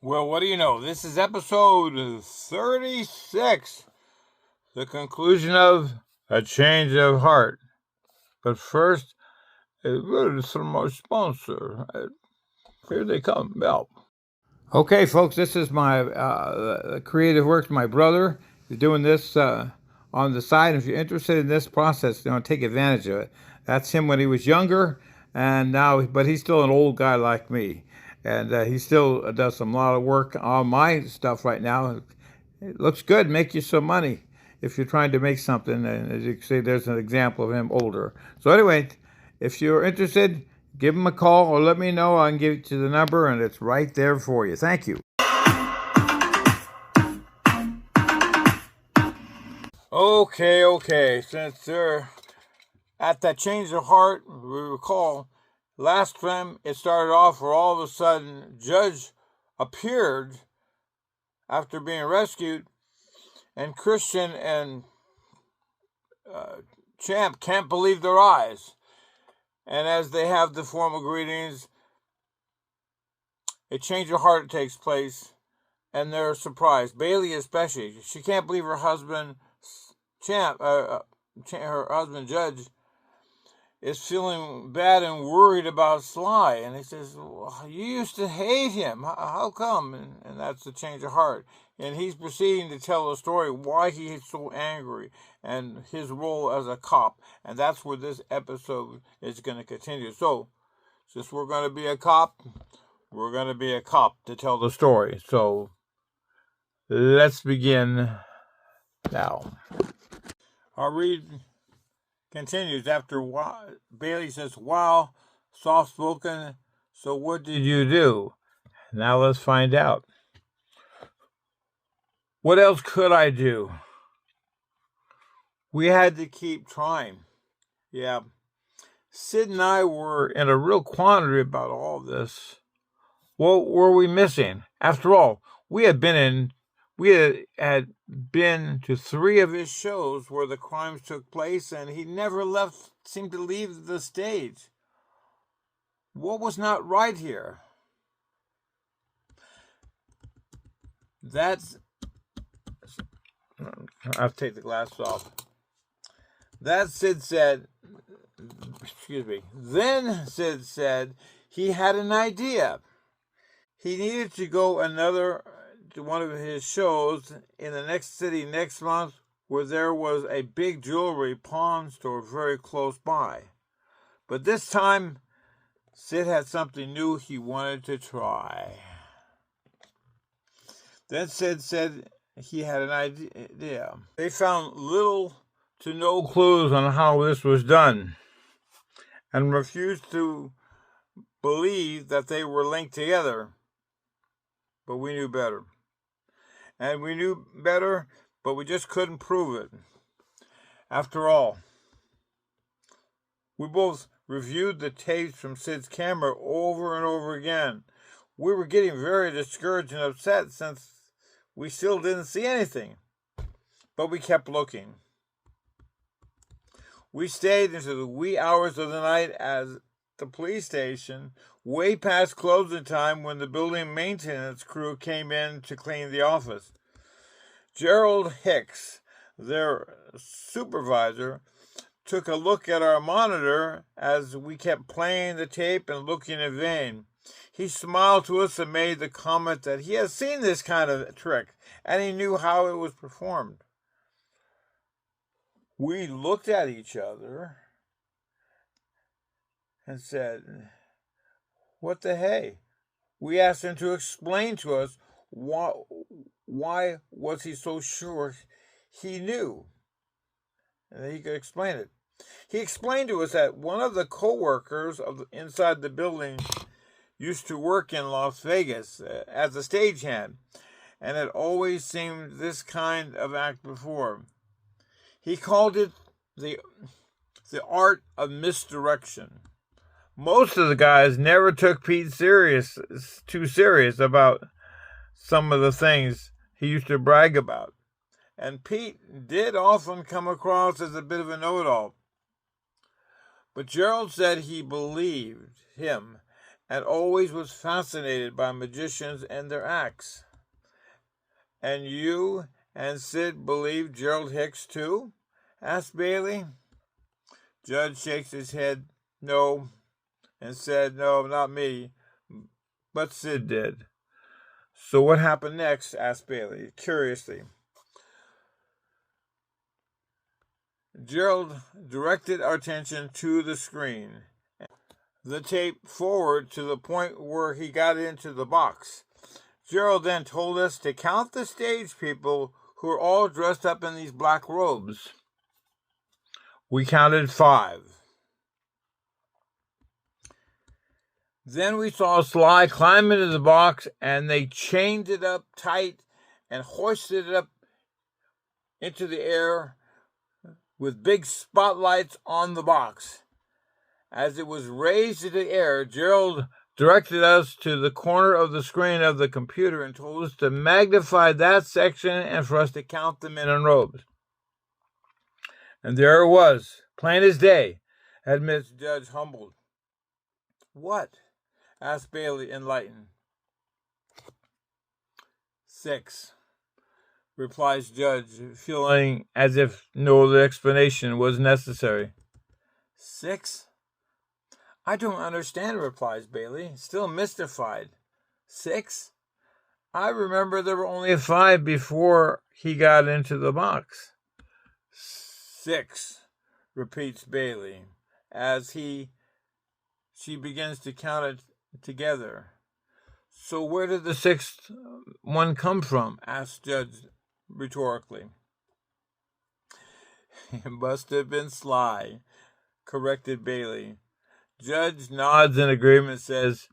Well, what do you know? This is episode 36, the conclusion of A Change of Heart. But first, a word from our sponsor. Here they come, Bell. Okay, folks, this is my creative works. My brother is doing this on the side. If you're interested in this process, take advantage of it. That's him when he was younger, and now, but he's still an old guy like me, and he still does some lot of work on my stuff right now. It looks good, make you some money if you're trying to make something. And as you can see, there's an example of him older. So anyway, if you're interested, give him a call or let me know. I can give you the number, and it's right there for you. Thank you. Okay. Since they're at that change of heart, we recall last time it started off where all of a sudden Judge appeared after being rescued, and Christian and Champ can't believe their eyes. And as they have the formal greetings, a change of heart takes place, and they're surprised. Bailey especially. She can't believe her husband, her husband, Judge, is feeling bad and worried about Sly. And he says, well, you used to hate him. How come? And that's the change of heart. And he's proceeding to tell the story why he is so angry and his role as a cop. And that's where this episode is going to continue. So, since we're going to be a cop, we're going to be a cop to tell the story. So, let's begin now. Our read continues after Bailey says, wow, soft-spoken, so what did you do? Now let's find out. What else could I do? We had to keep trying. Yeah. Sid and I were in a real quandary about all this. What were we missing? After all, we had been to 3 of his shows where the crimes took place, and he never seemed to leave the stage. What was not right here? I have to take the glasses off. Then Sid said he had an idea. He needed to go to one of his shows in the next city next month where there was a big jewelry pawn store very close by. But this time, Sid had something new he wanted to try. Then Sid said he had an idea. They found little to no clues on how this was done and refused to believe that they were linked together. But we knew better. And we knew better, but we just couldn't prove it. After all, we both reviewed the tapes from Sid's camera over and over again. We were getting very discouraged and upset since we still didn't see anything. But we kept looking. We stayed into the wee hours of the night at the police station, way past closing time when the building maintenance crew came in to clean the office. Gerald Hicks, their supervisor, took a look at our monitor as we kept playing the tape and looking in vain. He smiled to us and made the comment that he had seen this kind of trick, and he knew how it was performed. We looked at each other and said, what the hey? We asked him to explain to us why was he so sure he knew and that he could explain it. He explained to us that one of the co-workers inside the building used to work in Las Vegas as a stagehand and had always seen this kind of act before. He called it the art of misdirection. Most of the guys never took Pete too serious about some of the things he used to brag about. And Pete did often come across as a bit of a know-it-all. But Gerald said he believed him and always was fascinated by magicians and their acts. And you and Sid believe Gerald Hicks too? Asked Bailey. Judge shakes his head no and said, no, not me, but Sid did. So what happened next? Asked Bailey, curiously. Gerald directed our attention to the screen, the tape forward to the point where he got into the box. Gerald then told us to count the stage people who were all dressed up in these black robes. We counted 5. Then we saw Sly climb into the box, and they chained it up tight and hoisted it up into the air with big spotlights on the box. As it was raised into the air, Gerald directed us to the corner of the screen of the computer and told us to magnify that section and for us to count the men in robes. And there it was, plain as day, admits Judge Humboldt. What? Asked Bailey, enlightened. 6, replies Judge, feeling as if no other explanation was necessary. 6? I don't understand, replies Bailey, still mystified. 6? I remember there were only 5 before he got into the box. 6, repeats Bailey, as she begins to count it together. So where did the 6th one come from? Asked Judge rhetorically. It must have been Sly, corrected Bailey. Judge nods in agreement, says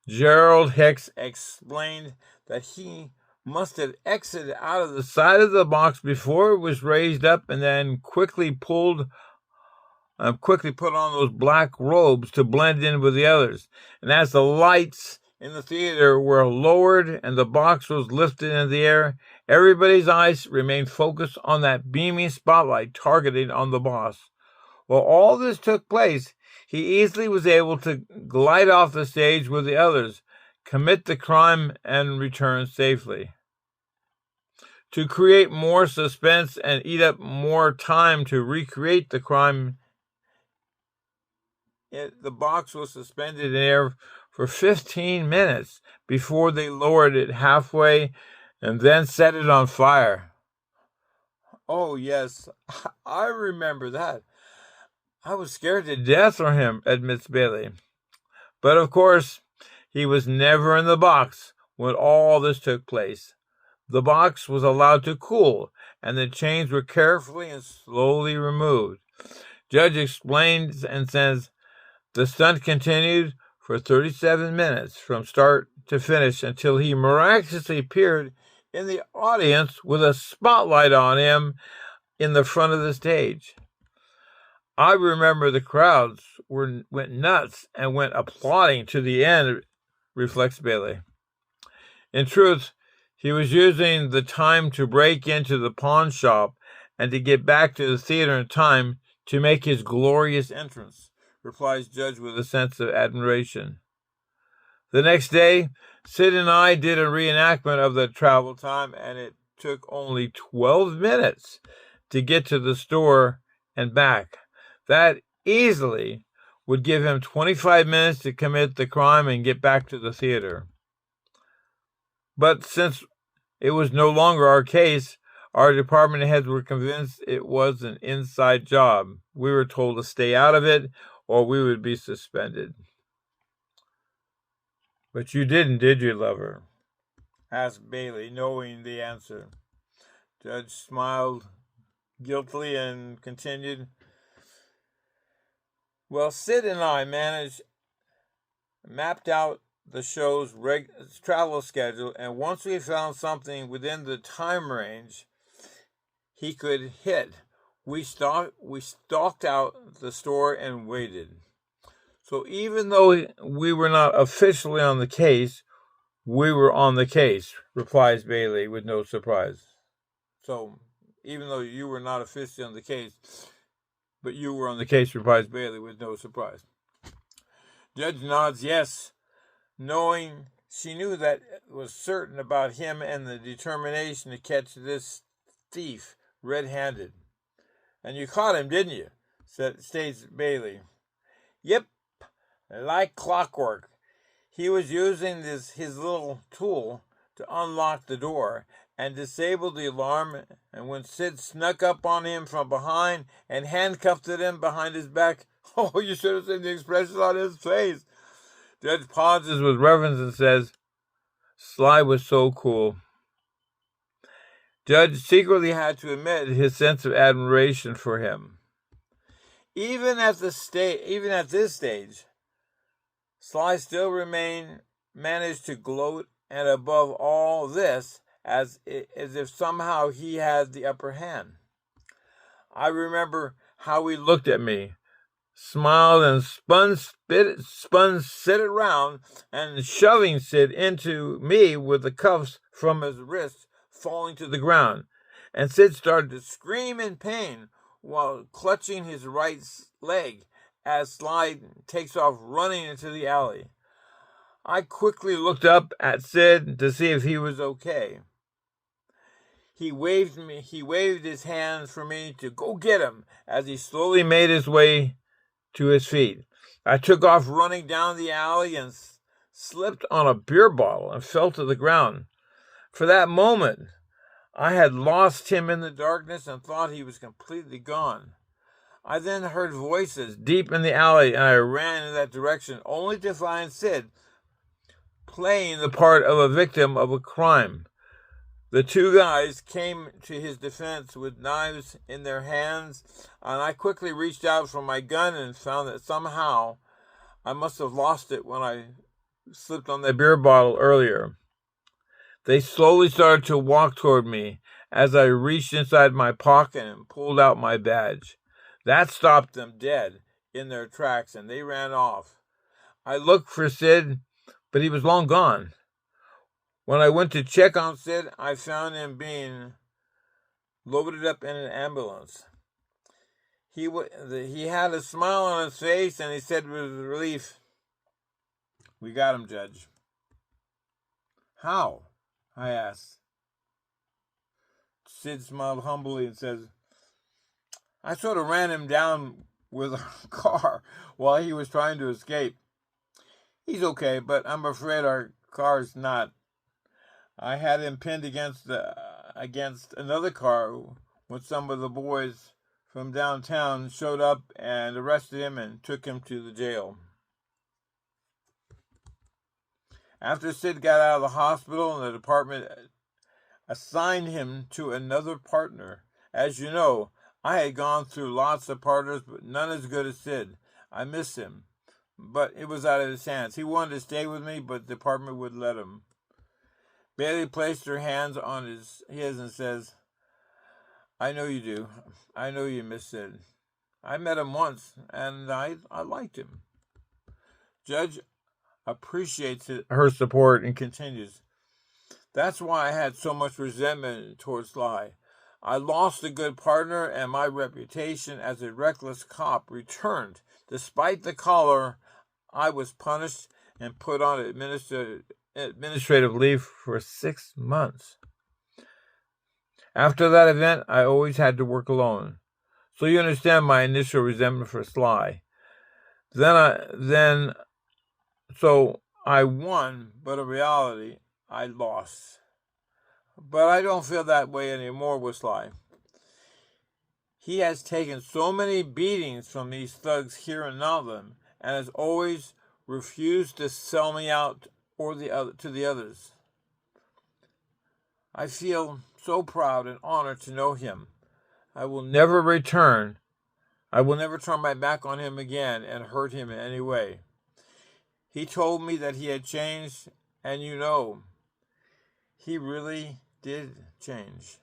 Gerald Hicks explained that he must have exited out of the side of the box before it was raised up and then quickly put on those black robes to blend in with the others. And as the lights in the theater were lowered and the box was lifted in the air, everybody's eyes remained focused on that beaming spotlight targeted on the boss. While all this took place, he easily was able to glide off the stage with the others, commit the crime, and return safely. To create more suspense and eat up more time to recreate the crime, the box was suspended in air for 15 minutes before they lowered it halfway and then set it on fire. Oh, yes, I remember that. I was scared to death for him, admits Bailey. But of course, he was never in the box when all this took place. The box was allowed to cool, and the chains were carefully and slowly removed. Judge explains and says the stunt continued for 37 minutes from start to finish until he miraculously appeared in the audience with a spotlight on him in the front of the stage. I remember the crowds went nuts and went applauding to the end, reflects Bailey. In truth, he was using the time to break into the pawn shop and to get back to the theater in time to make his glorious entrance, replies Judge with a sense of admiration. The next day, Sid and I did a reenactment of the travel time, and it took only 12 minutes to get to the store and back. That easily would give him 25 minutes to commit the crime and get back to the theater. But since it was no longer our case, our department heads were convinced it was an inside job. We were told to stay out of it or we would be suspended. But you didn't, did you, lover? Asked Bailey, knowing the answer. Judge smiled guiltily and continued, well, Sid and I mapped out the show's travel schedule, and once we found something within the time range he could hit, we stalked out the store and waited. So even though we were not officially on the case, we were on the case, replies Bailey with no surprise. So even though you were not officially on the case, but you were on the case, replies Bailey with no surprise. Judge nods yes, She knew that was certain about him and the determination to catch this thief red-handed. "And you caught him, didn't you?" states Bailey. "Yep, like clockwork. He was using his little tool to unlock the door and disable the alarm, and when Sid snuck up on him from behind and handcuffed him behind his back," oh, you should have seen the expression on his face. Judge pauses with reverence and says, "Sly was so cool." Judge secretly had to admit his sense of admiration for him. Even at this stage, Sly still managed to gloat, and above all this, as if somehow he had the upper hand. I remember how he looked at me, smiled, and spun Sid around, and shoving Sid into me with the cuffs from his wrists falling to the ground. And Sid started to scream in pain while clutching his right leg as Sly takes off running into the alley. I quickly looked up at Sid to see if he was okay. He waved his hands for me to go get him as he slowly made his way to his feet. I took off running down the alley and slipped on a beer bottle and fell to the ground. For that moment, I had lost him in the darkness and thought he was completely gone. I then heard voices deep in the alley, and I ran in that direction, only to find Sid playing the part of a victim of a crime. The two guys came to his defense with knives in their hands, and I quickly reached out for my gun and found that somehow I must have lost it when I slipped on that beer bottle earlier. They slowly started to walk toward me as I reached inside my pocket and pulled out my badge. That stopped them dead in their tracks, and they ran off. I looked for Sid, but he was long gone. When I went to check on Sid, I found him being loaded up in an ambulance. He had a smile on his face, and he said with relief, "We got him, Judge." "How?" I asked. Sid smiled humbly and says, "I sort of ran him down with a car while he was trying to escape. He's okay, but I'm afraid our car's not. I had him pinned against another car when some of the boys from downtown showed up and arrested him and took him to the jail." After Sid got out of the hospital, and the department assigned him to another partner. As you know, I had gone through lots of partners, but none as good as Sid. I miss him, but it was out of his hands. He wanted to stay with me, but the department wouldn't let him. Bailey placed her hands on his and says, "I know you do. I know you miss Sid. I met him once, and I liked him." Judge appreciates her support and continues, "That's why I had so much resentment towards Sly. I lost a good partner, and my reputation as a reckless cop returned. Despite the collar, I was punished and put on administrative leave for 6 months. After that event, I always had to work alone. So you understand my initial resentment for Sly. So I won, but in reality, I lost. But I don't feel that way anymore with Sly. He has taken so many beatings from these thugs here in Nottingham, and has always refused to sell me out to the others. I feel so proud and honored to know him. I will never turn my back on him again and hurt him in any way. He told me that he had changed, and he really did change.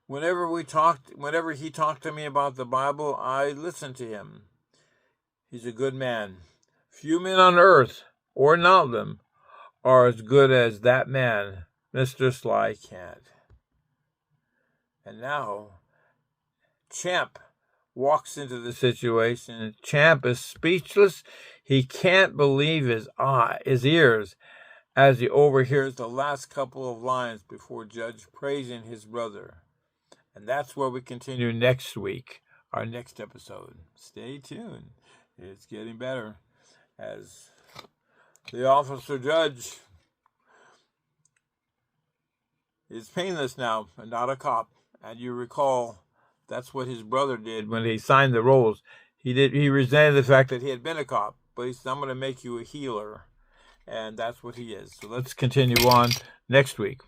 Whenever he talked to me about the Bible, I listened to him. He's a good man. Few men on earth, or Nottingham, are as good as that man, Mr. Sly Cat." And now, Champ walks into the situation. Champ is speechless. He can't believe his ears as he overhears the last couple of lines before Judge praising his brother. And that's where we continue next week, our next episode. Stay tuned. It's getting better as the officer judge is painless now and not a cop. And you recall that's what his brother did when he signed the roles. He resented the fact that he had been a cop, but he said, I'm going to make you a healer. And that's what he is. So let's continue on next week.